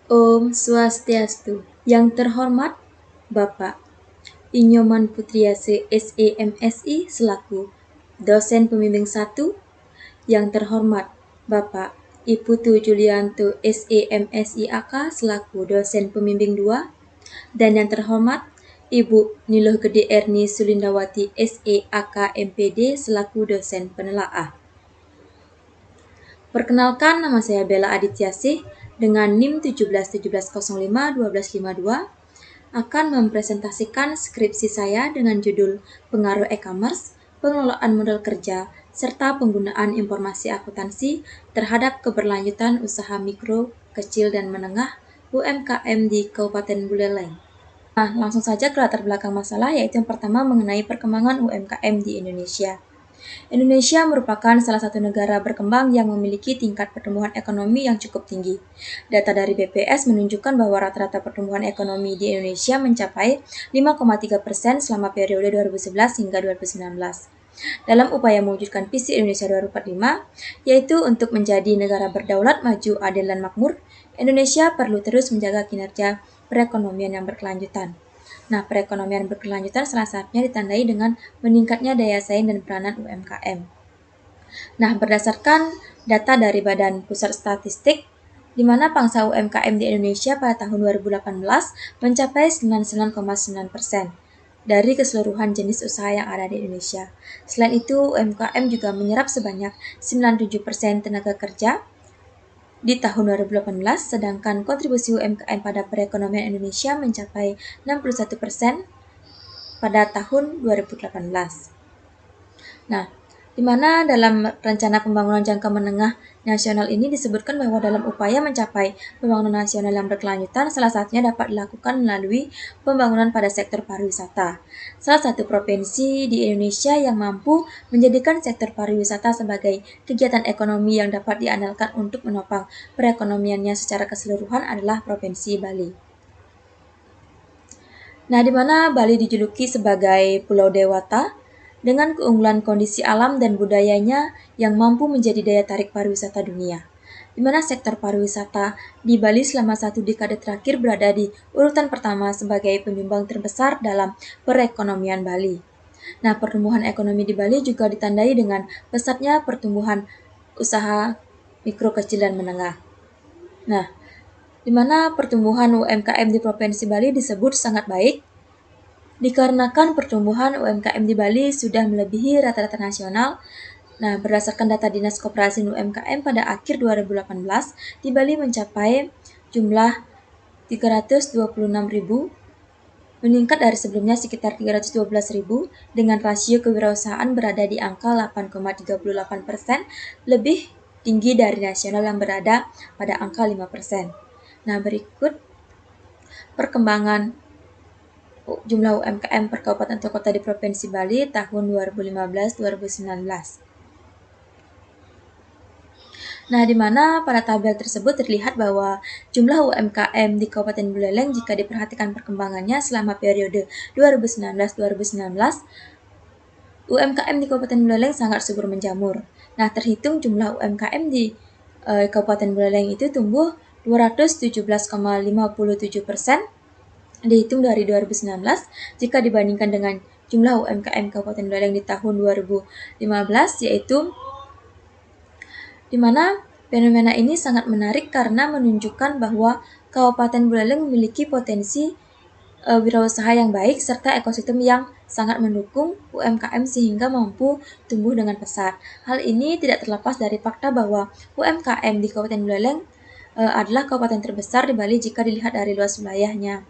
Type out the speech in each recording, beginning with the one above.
Om Swastiastu. Yang terhormat Bapak Inyoman Putriase SEMSI selaku dosen pembimbing 1. Yang terhormat Bapak Iputu Julianto SEMSI AK selaku dosen pembimbing 2. Dan yang terhormat Ibu Niloh Gede Erni Sulindawati SEAK MPD selaku dosen penelaah. Perkenalkan, nama saya Bella Adityasih dengan NIM 1717051252 akan mempresentasikan skripsi saya dengan judul Pengaruh e-commerce, Pengelolaan Modal Kerja, serta Penggunaan Informasi Akuntansi terhadap Keberlanjutan Usaha Mikro, Kecil, dan Menengah UMKM di Kabupaten Buleleng. Nah, langsung saja ke latar belakang masalah, yaitu yang pertama mengenai perkembangan UMKM di Indonesia. Indonesia merupakan salah satu negara berkembang yang memiliki tingkat pertumbuhan ekonomi yang cukup tinggi. Data dari BPS menunjukkan bahwa rata-rata pertumbuhan ekonomi di Indonesia mencapai 5,3% selama periode 2011 hingga 2019. Dalam upaya mewujudkan visi Indonesia 2045, yaitu untuk menjadi negara berdaulat, maju, adil, dan makmur, Indonesia perlu terus menjaga kinerja perekonomian yang berkelanjutan. Nah, perekonomian berkelanjutan salah satunya ditandai dengan meningkatnya daya saing dan peranan UMKM. Nah, berdasarkan data dari Badan Pusat Statistik, di mana pangsa UMKM di Indonesia pada tahun 2018 mencapai 99,9% dari keseluruhan jenis usaha yang ada di Indonesia. Selain itu, UMKM juga menyerap sebanyak 97% tenaga kerja di tahun 2018, sedangkan kontribusi UMKM pada perekonomian Indonesia mencapai 61% pada tahun 2018. Nah, di mana dalam rencana pembangunan jangka menengah nasional ini disebutkan bahwa dalam upaya mencapai pembangunan nasional yang berkelanjutan, salah satunya dapat dilakukan melalui pembangunan pada sektor pariwisata. Salah satu provinsi di Indonesia yang mampu menjadikan sektor pariwisata sebagai kegiatan ekonomi yang dapat diandalkan untuk menopang perekonomiannya secara keseluruhan adalah Provinsi Bali. Nah, di mana Bali dijuluki sebagai Pulau Dewata, dengan keunggulan kondisi alam dan budayanya yang mampu menjadi daya tarik pariwisata dunia, di mana sektor pariwisata di Bali selama 1 dekade terakhir berada di urutan pertama sebagai penyumbang terbesar dalam perekonomian Bali. Nah, pertumbuhan ekonomi di Bali juga ditandai dengan pesatnya pertumbuhan usaha mikro, kecil, dan menengah. Nah, di mana pertumbuhan UMKM di Provinsi Bali disebut sangat baik, dikarenakan pertumbuhan UMKM di Bali sudah melebihi rata-rata nasional. Nah, berdasarkan data Dinas Koperasi UMKM pada akhir 2018, di Bali mencapai jumlah 326.000, meningkat dari sebelumnya sekitar 312.000, dengan rasio kewirausahaan berada di angka 8,38%, lebih tinggi dari nasional yang berada pada angka 5%. Nah, berikut perkembangan jumlah UMKM per kabupaten atau kota di Provinsi Bali tahun 2015-2019. Nah, di mana pada tabel tersebut terlihat bahwa jumlah UMKM di Kabupaten Buleleng jika diperhatikan perkembangannya selama periode 2019-2019, UMKM di Kabupaten Buleleng sangat subur menjamur. Nah, terhitung jumlah UMKM di Kabupaten Buleleng itu tumbuh 217,57% dihitung dari 2019 jika dibandingkan dengan jumlah UMKM Kabupaten Buleleng di tahun 2015, yaitu di mana fenomena ini sangat menarik karena menunjukkan bahwa Kabupaten Buleleng memiliki potensi wirausaha yang baik serta ekosistem yang sangat mendukung UMKM sehingga mampu tumbuh dengan pesat. Hal ini tidak terlepas dari fakta bahwa UMKM di Kabupaten Buleleng adalah kabupaten terbesar di Bali jika dilihat dari luas wilayahnya.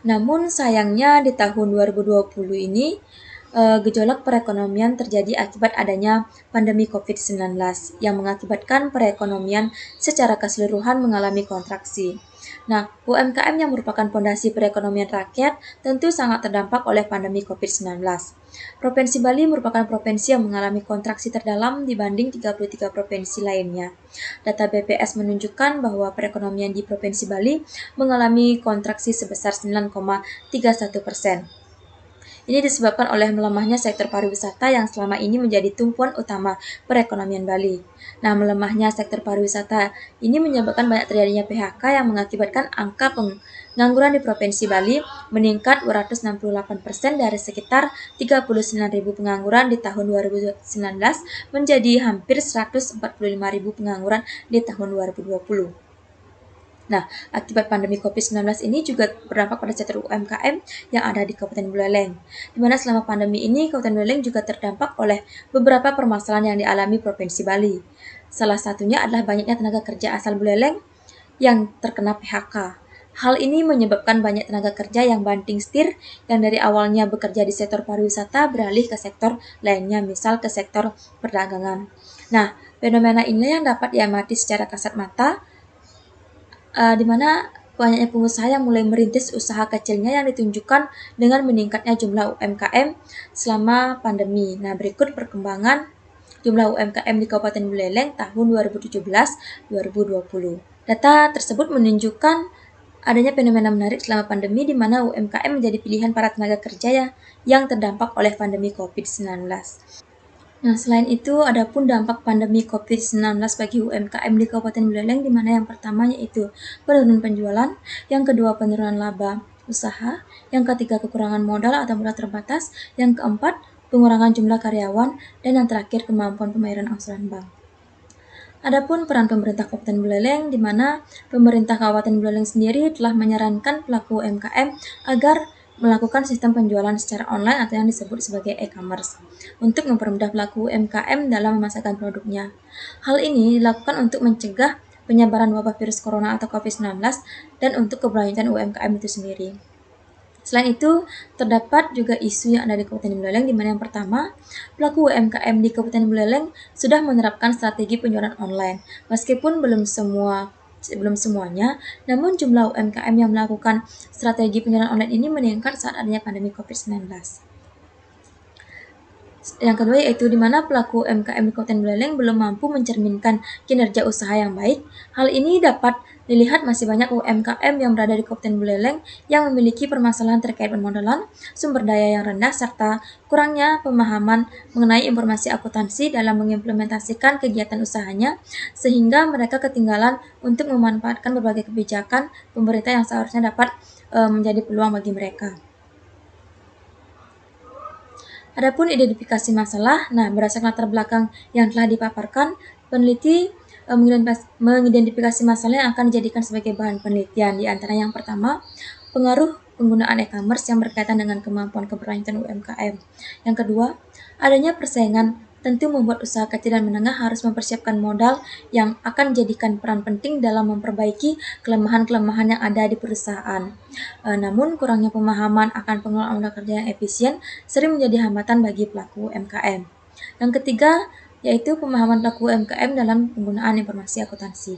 Namun sayangnya di tahun 2020 ini gejolak perekonomian terjadi akibat adanya pandemi COVID-19 yang mengakibatkan perekonomian secara keseluruhan mengalami kontraksi. Nah, UMKM yang merupakan fondasi perekonomian rakyat tentu sangat terdampak oleh pandemi COVID-19. Provinsi Bali merupakan provinsi yang mengalami kontraksi terdalam dibanding 33 provinsi lainnya. Data BPS menunjukkan bahwa perekonomian di Provinsi Bali mengalami kontraksi sebesar 9,31%. Ini disebabkan oleh melemahnya sektor pariwisata yang selama ini menjadi tumpuan utama perekonomian Bali. Nah, melemahnya sektor pariwisata ini menyebabkan banyak terjadinya PHK yang mengakibatkan angka pengangguran di Provinsi Bali meningkat 268% dari sekitar 39.000 pengangguran di tahun 2019 menjadi hampir 145.000 pengangguran di tahun 2020. Nah, akibat pandemi COVID-19 ini juga berdampak pada sektor UMKM yang ada di Kabupaten Buleleng, di mana selama pandemi ini Kabupaten Buleleng juga terdampak oleh beberapa permasalahan yang dialami Provinsi Bali. Salah satunya adalah banyaknya tenaga kerja asal Buleleng yang terkena PHK. Hal ini menyebabkan banyak tenaga kerja yang banting setir yang dari awalnya bekerja di sektor pariwisata beralih ke sektor lainnya, misal ke sektor perdagangan. Nah, fenomena ini yang dapat diamati secara kasat mata, di mana banyaknya pengusaha yang mulai merintis usaha kecilnya yang ditunjukkan dengan meningkatnya jumlah UMKM selama pandemi. Nah, berikut perkembangan jumlah UMKM di Kabupaten Buleleng tahun 2017-2020. Data tersebut menunjukkan adanya fenomena menarik selama pandemi di mana UMKM menjadi pilihan para tenaga kerja yang terdampak oleh pandemi COVID-19. Nah, selain itu, ada pun dampak pandemi COVID-19 bagi UMKM di Kabupaten Buleleng, di mana yang pertama yaitu penurunan penjualan, yang kedua penurunan laba usaha, yang ketiga kekurangan modal atau modal terbatas, yang keempat pengurangan jumlah karyawan, dan yang terakhir kemampuan pembayaran angsuran bank. Adapun peran pemerintah Kabupaten Buleleng, di mana pemerintah Kabupaten Buleleng sendiri telah menyarankan pelaku UMKM agar melakukan sistem penjualan secara online atau yang disebut sebagai e-commerce untuk mempermudah pelaku UMKM dalam memasarkan produknya. Hal ini dilakukan untuk mencegah penyebaran wabah virus corona atau COVID-19 dan untuk keberlanjutan UMKM itu sendiri. Selain itu, terdapat juga isu yang ada di Kabupaten Buleleng, di mana yang pertama, pelaku UMKM di Kabupaten Buleleng sudah menerapkan strategi penjualan online. Meskipun belum semuanya, namun jumlah UMKM yang melakukan strategi penjualan online ini meningkat saat adanya pandemi COVID-19. Yang kedua yaitu di mana pelaku UMKM di Kabupaten Buleleng belum mampu mencerminkan kinerja usaha yang baik. Hal ini dapat dilihat masih banyak UMKM yang berada di Kabupaten Buleleng yang memiliki permasalahan terkait permodalan, sumber daya yang rendah, serta kurangnya pemahaman mengenai informasi akuntansi dalam mengimplementasikan kegiatan usahanya, sehingga mereka ketinggalan untuk memanfaatkan berbagai kebijakan pemerintah yang seharusnya dapat menjadi peluang bagi mereka. Adapun identifikasi masalah, berdasarkan latar belakang yang telah dipaparkan, peneliti mengidentifikasi masalah yang akan dijadikan sebagai bahan penelitian. Di antara yang pertama, pengaruh penggunaan e-commerce yang berkaitan dengan kemampuan keberlanjutan UMKM. Yang kedua, adanya persaingan tentu membuat usaha kecil dan menengah harus mempersiapkan modal yang akan dijadikan peran penting dalam memperbaiki kelemahan-kelemahan yang ada di perusahaan. Namun, kurangnya pemahaman akan pengelolaan modal kerja yang efisien sering menjadi hambatan bagi pelaku UMKM. Yang ketiga, yaitu pemahaman pelaku UMKM dalam penggunaan informasi akuntansi.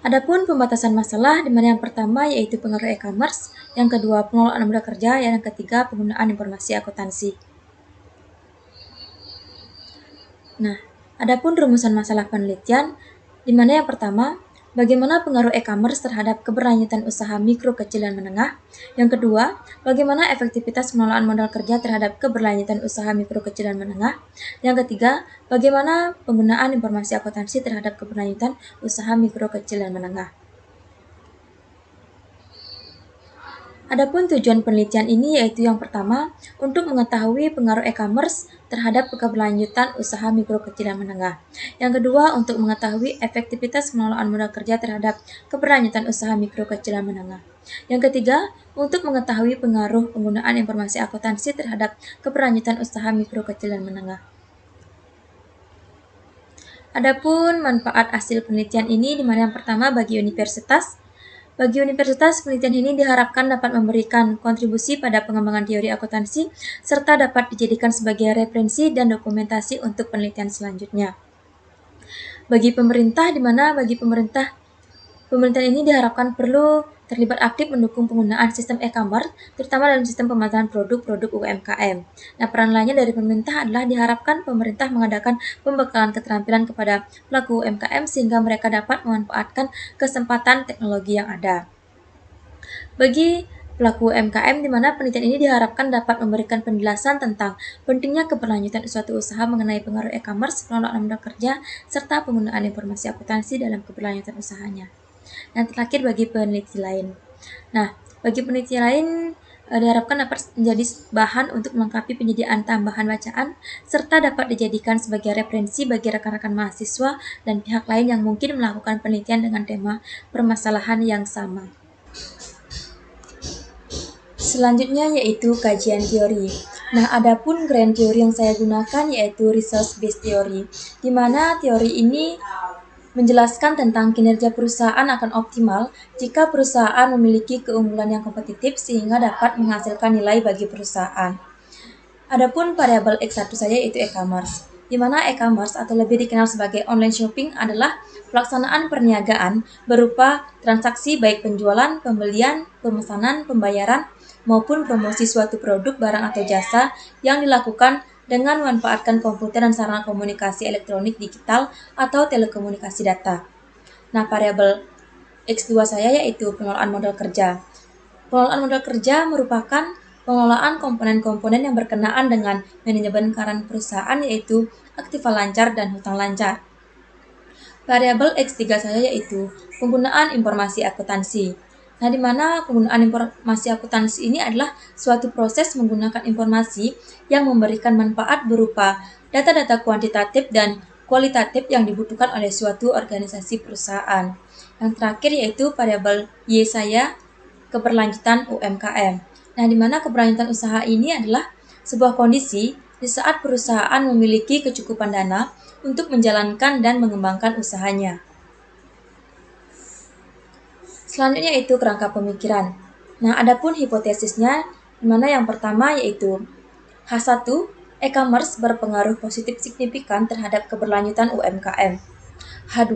Adapun pembatasan masalah, di mana yang pertama yaitu pengaruh e-commerce, yang kedua pengelolaan modal kerja, yang ketiga penggunaan informasi akuntansi. Nah, adapun rumusan masalah penelitian, di mana yang pertama, bagaimana pengaruh e-commerce terhadap keberlanjutan usaha mikro, kecil, dan menengah. Yang kedua, bagaimana efektivitas pengelolaan modal kerja terhadap keberlanjutan usaha mikro, kecil, dan menengah. Yang ketiga, bagaimana penggunaan informasi akuntansi terhadap keberlanjutan usaha mikro, kecil, dan menengah. Adapun tujuan penelitian ini yaitu yang pertama, untuk mengetahui pengaruh e-commerce terhadap keberlanjutan usaha mikro, kecil, dan menengah. Yang kedua, untuk mengetahui efektivitas pengelolaan modal kerja terhadap keberlanjutan usaha mikro, kecil, dan menengah. Yang ketiga, untuk mengetahui pengaruh penggunaan informasi akuntansi terhadap keberlanjutan usaha mikro, kecil, dan menengah. Adapun manfaat hasil penelitian ini di mana yang pertama bagi universitas. Bagi universitas, penelitian ini diharapkan dapat memberikan kontribusi pada pengembangan teori akuntansi serta dapat dijadikan sebagai referensi dan dokumentasi untuk penelitian selanjutnya. Bagi pemerintah, di mana bagi pemerintah ini diharapkan perlu terlibat aktif mendukung penggunaan sistem e-commerce, terutama dalam sistem pemasaran produk-produk UMKM. Nah, peran lainnya dari pemerintah adalah diharapkan pemerintah mengadakan pembekalan keterampilan kepada pelaku UMKM sehingga mereka dapat memanfaatkan kesempatan teknologi yang ada. Bagi pelaku UMKM, di mana penelitian ini diharapkan dapat memberikan penjelasan tentang pentingnya keberlanjutan suatu usaha mengenai pengaruh e-commerce, pengelolaan modal kerja, serta penggunaan informasi akuntansi dalam keberlanjutan usahanya. Dan terakhir bagi peneliti lain. Nah, bagi peneliti lain diharapkan dapat menjadi bahan untuk melengkapi penyediaan tambahan bacaan serta dapat dijadikan sebagai referensi bagi rekan-rekan mahasiswa dan pihak lain yang mungkin melakukan penelitian dengan tema permasalahan yang sama. Selanjutnya yaitu kajian teori. Nah, adapun grand teori yang saya gunakan yaitu resource based theory, di mana teori ini menjelaskan tentang kinerja perusahaan akan optimal jika perusahaan memiliki keunggulan yang kompetitif sehingga dapat menghasilkan nilai bagi perusahaan. Adapun variabel X1 saya yaitu e-commerce, di mana e-commerce atau lebih dikenal sebagai online shopping adalah pelaksanaan perniagaan berupa transaksi baik penjualan, pembelian, pemesanan, pembayaran, maupun promosi suatu produk, barang atau jasa yang dilakukan dengan memanfaatkan komputer dan sarana komunikasi elektronik digital atau telekomunikasi data. Nah, variabel X2 saya yaitu pengelolaan modal kerja. Pengelolaan modal kerja merupakan pengelolaan komponen-komponen yang berkenaan dengan manajemen keuangan perusahaan yaitu aktiva lancar dan hutang lancar. Variabel X3 saya yaitu penggunaan informasi akuntansi. Nah, di mana penggunaan informasi akuntansi ini adalah suatu proses menggunakan informasi yang memberikan manfaat berupa data-data kuantitatif dan kualitatif yang dibutuhkan oleh suatu organisasi perusahaan. Yang terakhir yaitu variabel Y saya keberlanjutan UMKM. Nah, di mana keberlanjutan usaha ini adalah sebuah kondisi di saat perusahaan memiliki kecukupan dana untuk menjalankan dan mengembangkan usahanya. Selanjutnya yaitu kerangka pemikiran. Nah, adapun hipotesisnya, di mana yang pertama yaitu H1, e-commerce berpengaruh positif signifikan terhadap keberlanjutan UMKM. H2,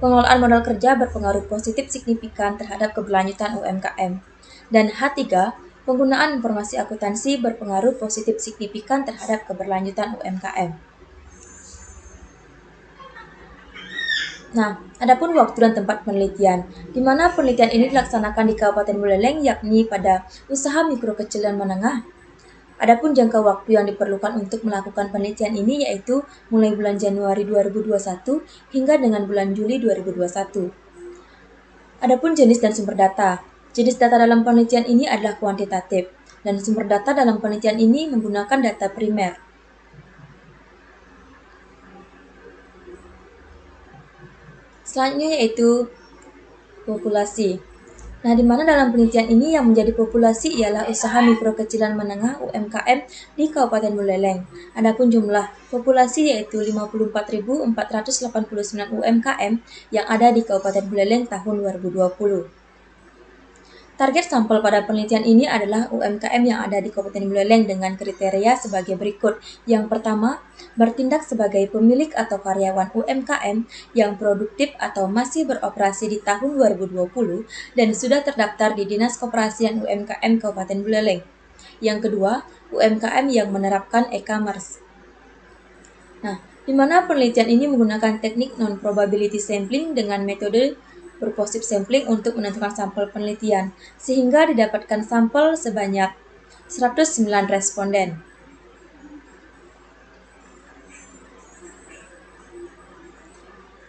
pengelolaan modal kerja berpengaruh positif signifikan terhadap keberlanjutan UMKM. Dan H3, penggunaan informasi akuntansi berpengaruh positif signifikan terhadap keberlanjutan UMKM. Nah, adapun waktu dan tempat penelitian, di mana penelitian ini dilaksanakan di Kabupaten Buleleng yakni pada usaha mikro kecil dan menengah. Adapun jangka waktu yang diperlukan untuk melakukan penelitian ini yaitu mulai bulan Januari 2021 hingga dengan bulan Juli 2021. Adapun jenis dan sumber data. Jenis data dalam penelitian ini adalah kuantitatif, dan sumber data dalam penelitian ini menggunakan data primer. Selanjutnya yaitu populasi. Nah, di mana dalam penelitian ini yang menjadi populasi ialah usaha mikro kecil dan menengah UMKM di Kabupaten Buleleng. Adapun jumlah populasi yaitu 54.489 UMKM yang ada di Kabupaten Buleleng tahun 2020. Target sampel pada penelitian ini adalah UMKM yang ada di Kabupaten Buleleng dengan kriteria sebagai berikut. Yang pertama, bertindak sebagai pemilik atau karyawan UMKM yang produktif atau masih beroperasi di tahun 2020 dan sudah terdaftar di Dinas Koperasian UMKM Kabupaten Buleleng. Yang kedua, UMKM yang menerapkan e-commerce. Nah, di mana penelitian ini menggunakan teknik non-probability sampling dengan metode purposive sampling untuk menentukan sampel penelitian, sehingga didapatkan sampel sebanyak 109 responden.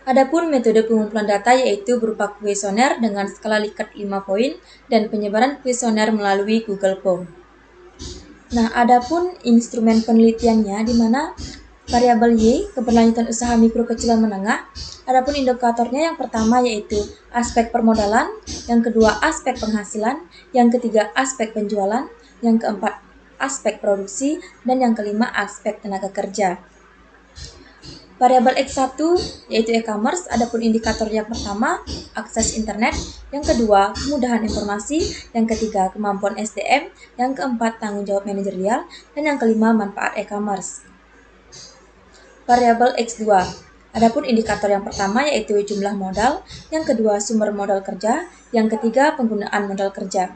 Adapun metode pengumpulan data yaitu berupa kuesioner dengan skala Likert 5 poin dan penyebaran kuesioner melalui Google Form. Nah, adapun instrumen penelitiannya di mana variabel Y, keberlanjutan usaha mikro kecil dan menengah. Adapun indikatornya yang pertama yaitu aspek permodalan, yang kedua aspek penghasilan, yang ketiga aspek penjualan, yang keempat aspek produksi, dan yang kelima aspek tenaga kerja. Variabel X1 yaitu e-commerce, adapun indikator yang pertama akses internet, yang kedua kemudahan informasi, yang ketiga kemampuan SDM, yang keempat tanggung jawab manajerial, dan yang kelima manfaat e-commerce. Variabel X2. Adapun indikator yang pertama yaitu jumlah modal, yang kedua sumber modal kerja, yang ketiga penggunaan modal kerja.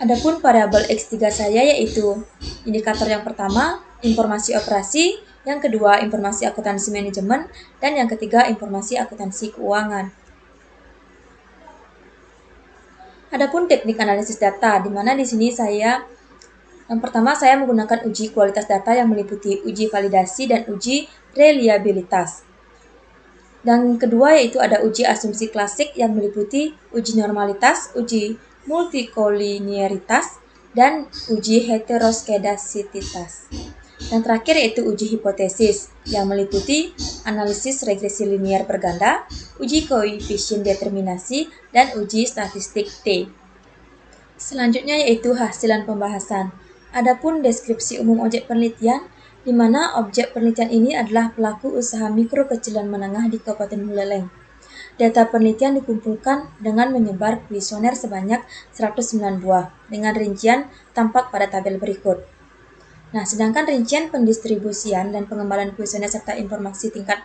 Adapun variabel X3 saya yaitu indikator yang pertama informasi operasi, yang kedua informasi akuntansi manajemen, dan yang ketiga informasi akuntansi keuangan. Adapun teknik analisis data, di mana di sini yang pertama saya menggunakan uji kualitas data yang meliputi uji validasi dan uji reliabilitas. Dan kedua yaitu ada uji asumsi klasik yang meliputi uji normalitas, uji multikoliniaritas, dan uji heteroskedasititas. Dan terakhir yaitu uji hipotesis yang meliputi analisis regresi linear berganda, uji koefisien determinasi, dan uji statistik T. Selanjutnya yaitu hasilan pembahasan. Adapun deskripsi umum objek penelitian, di mana objek penelitian ini adalah pelaku usaha mikro kecil dan menengah di Kabupaten Buleleng. Data penelitian dikumpulkan dengan menyebar kuesioner sebanyak 109 buah, dengan rincian tampak pada tabel berikut. Nah, sedangkan rincian pendistribusian dan pengembalian kuesioner serta informasi tingkat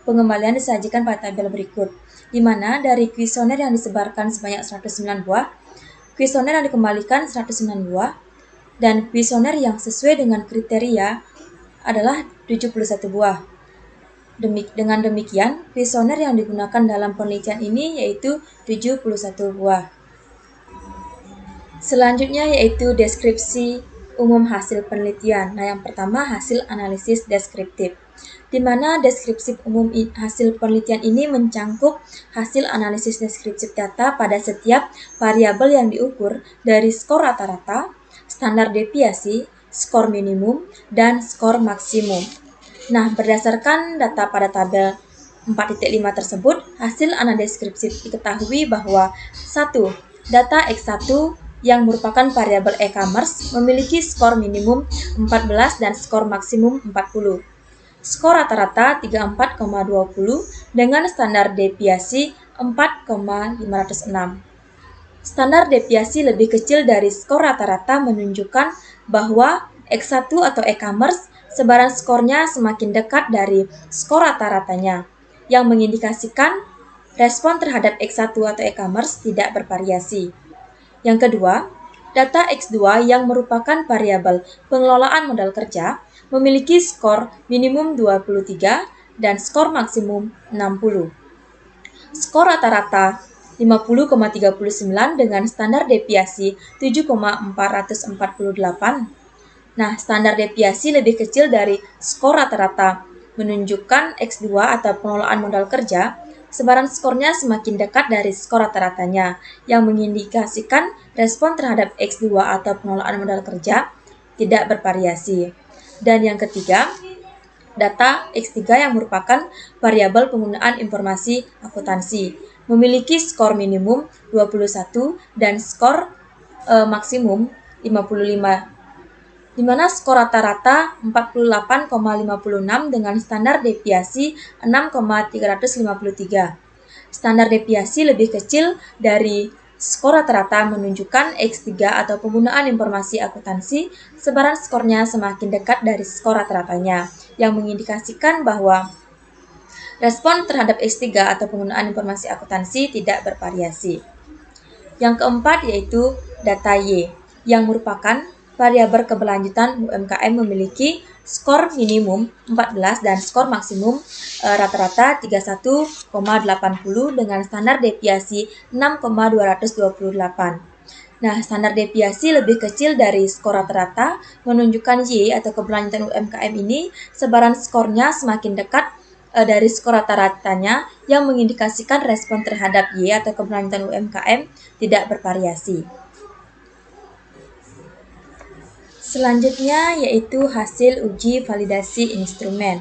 pengembalian disajikan pada tabel berikut, di mana dari kuesioner yang disebarkan sebanyak 109 buah, kuesioner yang dikembalikan 109 buah, dan kuesioner yang sesuai dengan kriteria adalah 71 buah. Dengan demikian, kuesioner yang digunakan dalam penelitian ini yaitu 71 buah. Selanjutnya yaitu deskripsi umum hasil penelitian. Nah, yang pertama hasil analisis deskriptif, di mana deskripsi umum hasil penelitian ini mencangkup hasil analisis deskriptif data pada setiap variabel yang diukur dari skor rata-rata, standar deviasi, skor minimum, dan skor maksimum. Nah, berdasarkan data pada tabel 4.5 tersebut, hasil analisis deskriptif diketahui bahwa 1. Data X1 yang merupakan variabel e-commerce memiliki skor minimum 14 dan skor maksimum 40. Skor rata-rata 34,20 dengan standar deviasi 4,506. Standar deviasi lebih kecil dari skor rata-rata menunjukkan bahwa X1 atau e-commerce sebaran skornya semakin dekat dari skor rata-ratanya, yang mengindikasikan respon terhadap X1 atau e-commerce tidak bervariasi. Yang kedua, data X2 yang merupakan variabel pengelolaan modal kerja memiliki skor minimum 23 dan skor maksimum 60. Skor rata-rata 50,39 dengan standar deviasi 7,448. Nah, standar deviasi lebih kecil dari skor rata-rata menunjukkan X2 atau pengelolaan modal kerja, sebaran skornya semakin dekat dari skor rata-ratanya, yang mengindikasikan respon terhadap X2 atau pengelolaan modal kerja tidak bervariasi. Dan yang ketiga, data X3 yang merupakan variabel penggunaan informasi akuntansi, memiliki skor minimum 21 dan skor maksimum 55, di mana skor rata-rata 48,56 dengan standar deviasi 6,353. Standar deviasi lebih kecil dari skor rata-rata menunjukkan X3 atau penggunaan informasi akuntansi, sebaran skornya semakin dekat dari skor rata-ratanya, yang mengindikasikan bahwa respon terhadap X3 atau penggunaan informasi akuntansi tidak bervariasi. Yang keempat yaitu data Y, yang merupakan variabel keberlanjutan UMKM memiliki skor minimum 14 dan skor maksimum rata-rata 31,80 dengan standar deviasi 6,228. Nah, standar deviasi lebih kecil dari skor rata-rata menunjukkan Y atau keberlanjutan UMKM ini sebaran skornya semakin dekat dari skor rata-ratanya, yang mengindikasikan respon terhadap Y atau keberlanjutan UMKM tidak bervariasi. Selanjutnya yaitu hasil uji validasi instrumen.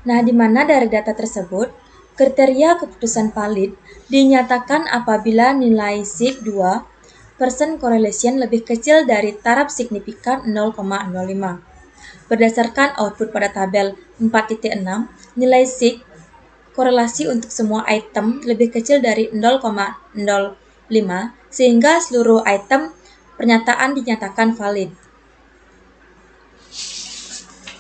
Nah, di mana dari data tersebut, kriteria keputusan valid dinyatakan apabila nilai SIG 2% correlation lebih kecil dari taraf signifikan 0,05. Berdasarkan output pada tabel 4.6, nilai SIG korelasi untuk semua item lebih kecil dari 0,05, sehingga seluruh item pernyataan dinyatakan valid.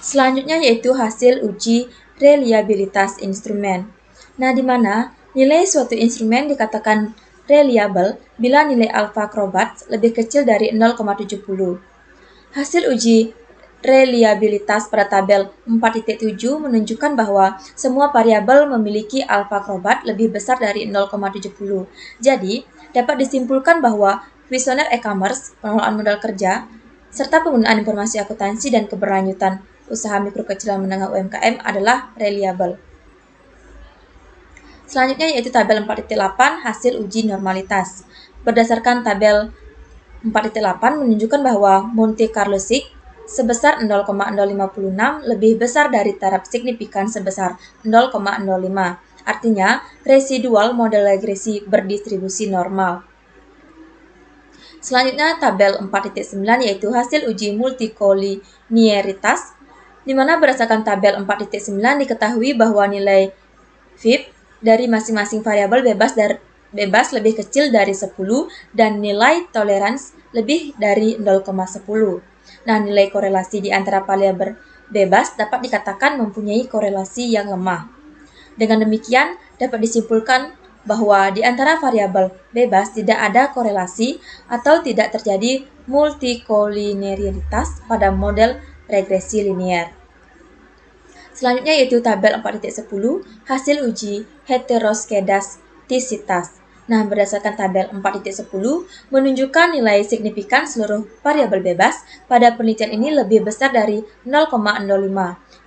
Selanjutnya yaitu hasil uji reliabilitas instrumen. Nah, di mana nilai suatu instrumen dikatakan reliable bila nilai alpha Crobat lebih kecil dari 0,70. Hasil uji reliabilitas pada tabel 4.7 menunjukkan bahwa semua variabel memiliki alfa Crobat lebih besar dari 0,70. Jadi, dapat disimpulkan bahwa kuesioner e-commerce, pengelolaan modal kerja, serta penggunaan informasi akuntansi dan keberlanjutan usaha mikro kecil dan menengah UMKM adalah reliable. Selanjutnya yaitu tabel 4.8 hasil uji normalitas. Berdasarkan tabel 4.8 menunjukkan bahwa Monte Carlo Sigg sebesar 0,056 lebih besar dari taraf signifikan sebesar 0,05. Artinya, residual model regresi berdistribusi normal. Selanjutnya tabel 4.9 yaitu hasil uji multikoliniaritas, di mana berdasarkan tabel 4.9 diketahui bahwa nilai VIP dari masing-masing variabel bebas lebih kecil dari 10 dan nilai tolerans lebih dari 0,10. Nah, nilai korelasi di antara variabel bebas dapat dikatakan mempunyai korelasi yang lemah. Dengan demikian, dapat disimpulkan bahwa di antara variabel bebas tidak ada korelasi atau tidak terjadi multikoliniaritas pada model regresi linear. Selanjutnya yaitu tabel 4.10 hasil uji heteroskedastisitas. Nah, berdasarkan tabel 4.10 menunjukkan nilai signifikan seluruh variabel bebas pada penelitian ini lebih besar dari 0,05,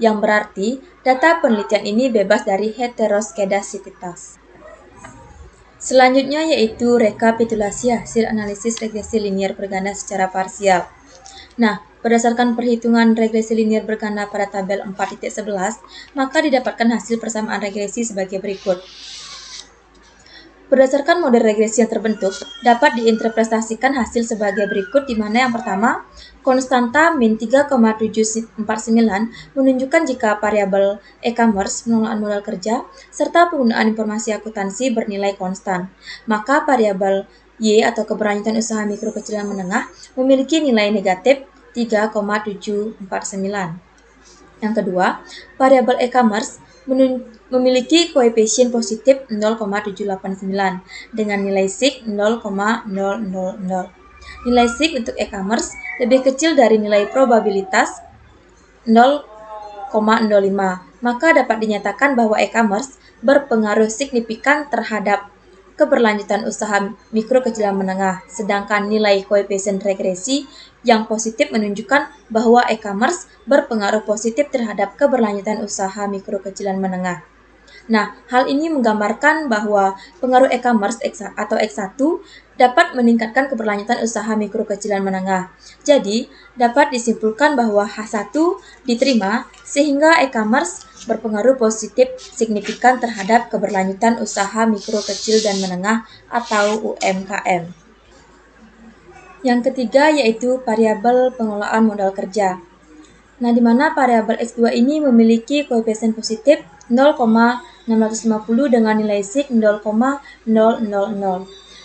yang berarti data penelitian ini bebas dari heteroskedastisitas. Selanjutnya yaitu rekapitulasi hasil analisis regresi linear berganda secara parsial. Nah, berdasarkan perhitungan regresi linear berganda pada tabel 4.11, maka didapatkan hasil persamaan regresi sebagai berikut. Berdasarkan model regresi yang terbentuk, dapat diinterpretasikan hasil sebagai berikut, di mana yang pertama, konstanta min 3,749 menunjukkan jika variabel e-commerce, pengelolaan modal kerja, serta penggunaan informasi akuntansi bernilai konstan, maka variabel Y atau keberlanjutan usaha mikro kecil dan menengah memiliki nilai negatif 3,749. Yang kedua, variabel e-commerce memiliki koefisien positif 0,789 dengan nilai Sigg 0,000. Nilai Sigg untuk e-commerce lebih kecil dari nilai probabilitas 0,05, maka dapat dinyatakan bahwa e-commerce berpengaruh signifikan terhadap keberlanjutan usaha mikro kecil dan menengah, sedangkan nilai koefisien regresi yang positif menunjukkan bahwa e-commerce berpengaruh positif terhadap keberlanjutan usaha mikro kecil dan menengah. Nah, hal ini menggambarkan bahwa pengaruh e-commerce atau X1 dapat meningkatkan keberlanjutan usaha mikro kecil dan menengah. Jadi, dapat disimpulkan bahwa H1 diterima sehingga e-commerce berpengaruh positif signifikan terhadap keberlanjutan usaha mikro kecil dan menengah atau UMKM. Yang ketiga yaitu variabel pengelolaan modal kerja. Nah, di mana variabel X2 ini memiliki koefisien positif 0,650 dengan nilai Sigg 0,000.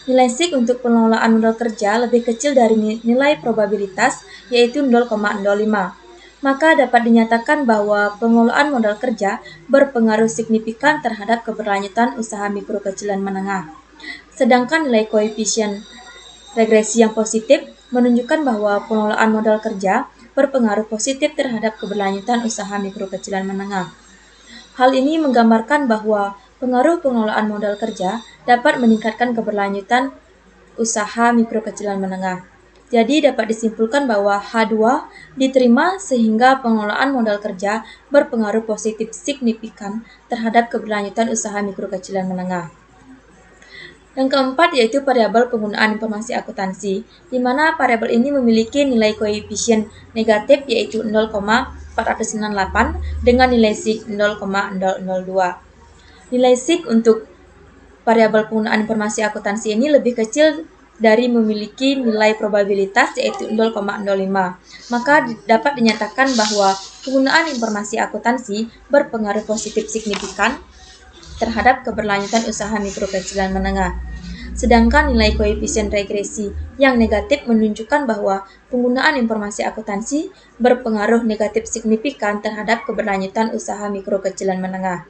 Nilai Sigg untuk pengelolaan modal kerja lebih kecil dari nilai probabilitas, yaitu 0,05. Maka dapat dinyatakan bahwa pengelolaan modal kerja berpengaruh signifikan terhadap keberlanjutan usaha mikro kecil dan menengah. Sedangkan nilai koefisien regresi yang positif menunjukkan bahwa pengelolaan modal kerja berpengaruh positif terhadap keberlanjutan usaha mikro kecil dan menengah. Hal ini menggambarkan bahwa pengaruh pengelolaan modal kerja dapat meningkatkan keberlanjutan usaha mikro kecil dan menengah. Jadi dapat disimpulkan bahwa H2 diterima sehingga pengelolaan modal kerja berpengaruh positif signifikan terhadap keberlanjutan usaha mikro kecil dan menengah. Yang keempat yaitu variabel penggunaan informasi akuntansi, di mana variabel ini memiliki nilai koefisien negatif yaitu 0,498 dengan nilai Sigg 0,002. Nilai Sigg untuk variabel penggunaan informasi akuntansi ini lebih kecil dari memiliki nilai probabilitas yaitu 0,05. Maka dapat dinyatakan bahwa penggunaan informasi akuntansi berpengaruh positif signifikan terhadap keberlanjutan usaha mikro kecil dan menengah. Sedangkan nilai koefisien regresi yang negatif menunjukkan bahwa penggunaan informasi akuntansi berpengaruh negatif signifikan terhadap keberlanjutan usaha mikro kecil dan menengah.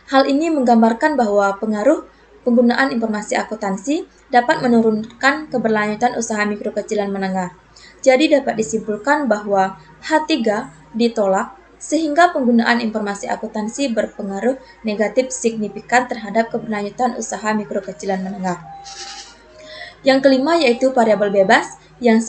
Hal ini menggambarkan bahwa pengaruh penggunaan informasi akuntansi dapat menurunkan keberlanjutan usaha mikro kecil dan menengah. Jadi dapat disimpulkan bahwa H3 ditolak sehingga penggunaan informasi akuntansi berpengaruh negatif signifikan terhadap keberlanjutan usaha mikro kecil dan menengah. Yang kelima yaitu variabel bebas yang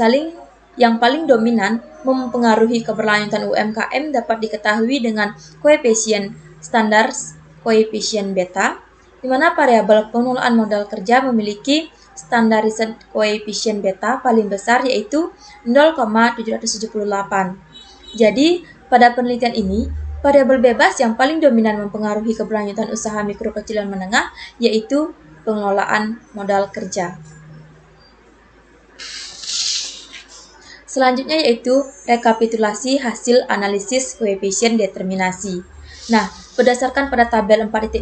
paling dominan mempengaruhi keberlanjutan UMKM dapat diketahui dengan koefisien standar koefisien beta, di mana variabel pengelolaan modal kerja memiliki standarisasi koefisien beta paling besar yaitu 0,778. Jadi, pada penelitian ini, variabel bebas yang paling dominan mempengaruhi keberlanjutan usaha mikro kecil dan menengah yaitu pengelolaan modal kerja. Selanjutnya yaitu rekapitulasi hasil analisis koefisien determinasi. Nah, berdasarkan pada tabel 4.12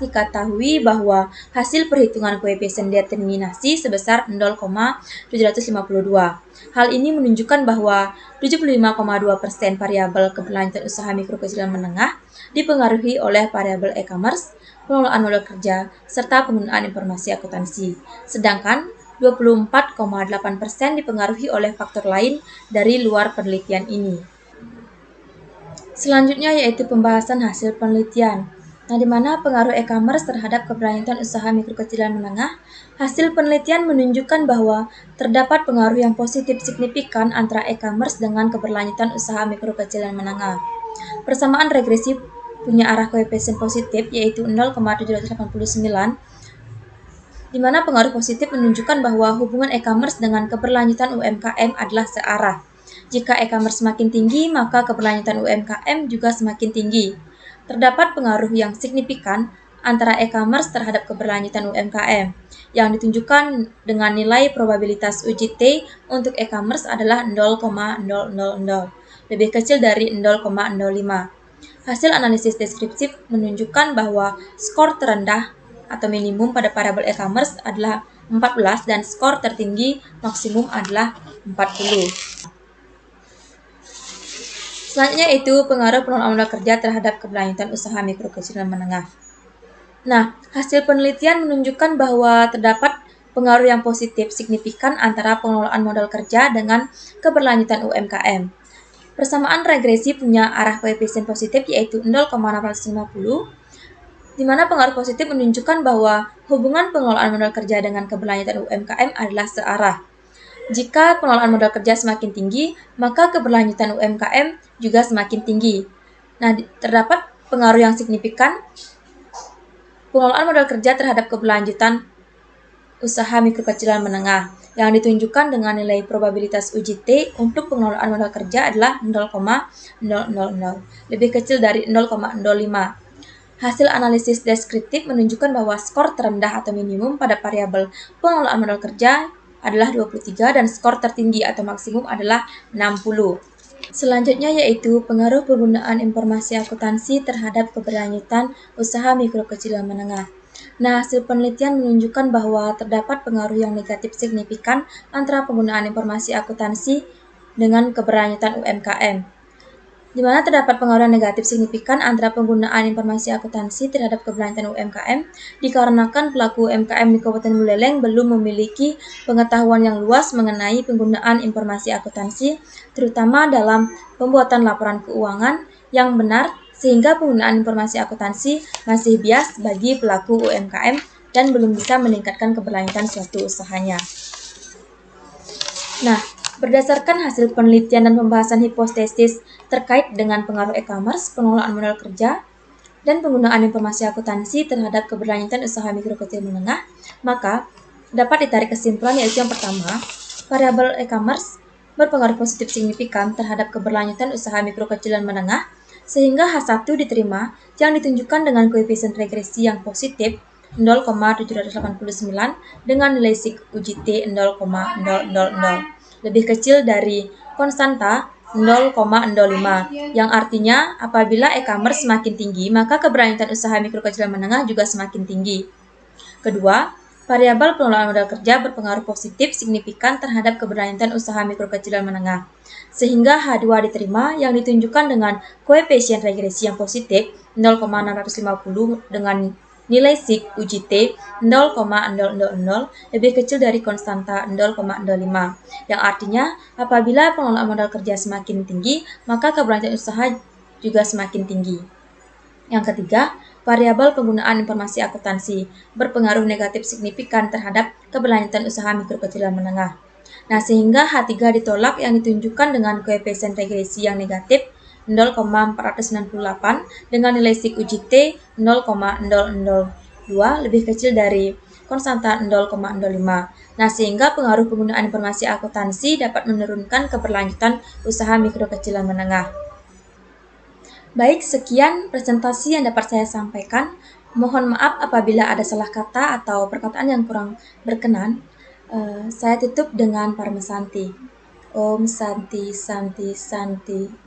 diketahui bahwa hasil perhitungan koefisien determinasi sebesar 0,752. Hal ini menunjukkan bahwa 75,2% variabel keberlanjutan usaha mikro kecil dan menengah dipengaruhi oleh variabel e-commerce, pengelolaan modal kerja, serta penggunaan informasi akuntansi. Sedangkan 24,8% dipengaruhi oleh faktor lain dari luar penelitian ini. Selanjutnya yaitu pembahasan hasil penelitian. Nah, di mana pengaruh e-commerce terhadap keberlanjutan usaha mikro kecil dan menengah? Hasil penelitian menunjukkan bahwa terdapat pengaruh yang positif signifikan antara e-commerce dengan keberlanjutan usaha mikro kecil dan menengah. Persamaan regresi punya arah koefisien positif yaitu 0,789, di mana pengaruh positif menunjukkan bahwa hubungan e-commerce dengan keberlanjutan UMKM adalah searah. Jika e-commerce semakin tinggi, maka keberlanjutan UMKM juga semakin tinggi. Terdapat pengaruh yang signifikan antara e-commerce terhadap keberlanjutan UMKM, yang ditunjukkan dengan nilai probabilitas uji T untuk e-commerce adalah 0,000, lebih kecil dari 0,05. Hasil analisis deskriptif menunjukkan bahwa skor terendah atau minimum pada variabel e-commerce adalah 14 dan skor tertinggi maksimum adalah 40. Selanjutnya itu pengaruh pengelolaan modal kerja terhadap keberlanjutan usaha mikro kecil dan menengah. Nah, hasil penelitian menunjukkan bahwa terdapat pengaruh yang positif signifikan antara pengelolaan modal kerja dengan keberlanjutan UMKM. Persamaan regresi punya arah koefisien positif yaitu 0,650, di mana pengaruh positif menunjukkan bahwa hubungan pengelolaan modal kerja dengan keberlanjutan UMKM adalah searah. Jika pengelolaan modal kerja semakin tinggi, maka keberlanjutan UMKM juga semakin tinggi. Nah, terdapat pengaruh yang signifikan pengelolaan modal kerja terhadap keberlanjutan usaha mikro kecil dan menengah, yang ditunjukkan dengan nilai probabilitas uji T untuk pengelolaan modal kerja adalah 0,000, lebih kecil dari 0,05. Hasil analisis deskriptif menunjukkan bahwa skor terendah atau minimum pada variabel pengelolaan modal kerja adalah 23 dan skor tertinggi atau maksimum adalah 60. Selanjutnya yaitu pengaruh penggunaan informasi akuntansi terhadap keberlanjutan usaha mikro kecil dan menengah. Nah, hasil penelitian menunjukkan bahwa terdapat pengaruh yang negatif signifikan antara penggunaan informasi akuntansi dengan keberlanjutan UMKM, di mana terdapat pengaruh negatif signifikan antara penggunaan informasi akuntansi terhadap keberlanjutan UMKM dikarenakan pelaku UMKM di Kabupaten Buleleng belum memiliki pengetahuan yang luas mengenai penggunaan informasi akuntansi, terutama dalam pembuatan laporan keuangan yang benar, sehingga penggunaan informasi akuntansi masih bias bagi pelaku UMKM dan belum bisa meningkatkan keberlanjutan suatu usahanya. Nah, berdasarkan hasil penelitian dan pembahasan hipotesis terkait dengan pengaruh e-commerce, pengelolaan modal kerja, dan penggunaan informasi akuntansi terhadap keberlanjutan usaha mikro kecil menengah, maka dapat ditarik kesimpulan yaitu yang pertama, variabel e-commerce berpengaruh positif signifikan terhadap keberlanjutan usaha mikro kecil dan menengah, sehingga H1 diterima yang ditunjukkan dengan koefisien regresi yang positif 0,789 dengan nilai sig uji T 0,000, lebih kecil dari konstanta 0,05, yang artinya apabila e-commerce semakin tinggi, maka keberlanjutan usaha mikro kecil dan menengah juga semakin tinggi. Kedua, variabel pengelolaan modal kerja berpengaruh positif signifikan terhadap keberlanjutan usaha mikro kecil dan menengah, sehingga H2 diterima yang ditunjukkan dengan koefisien regresi yang positif 0,650 dengan nilai SIG uji T 0,000 lebih kecil dari konstanta 0,05, yang artinya apabila pengelolaan modal kerja semakin tinggi, maka keberlanjutan usaha juga semakin tinggi. Yang ketiga, variabel penggunaan informasi akuntansi berpengaruh negatif signifikan terhadap keberlanjutan usaha mikro kecil dan menengah. Nah, sehingga H3 ditolak yang ditunjukkan dengan koefisien regresi yang negatif 0,498 dengan nilai SIG uji T 0,002 lebih kecil dari konstanta 0,05. Nah, sehingga pengaruh penggunaan informasi akuntansi dapat menurunkan keberlanjutan usaha mikro kecil dan menengah. Baik, sekian presentasi yang dapat saya sampaikan. Mohon maaf apabila ada salah kata atau perkataan yang kurang berkenan. Saya tutup dengan Parmesanti. Om Santi Santi Santi.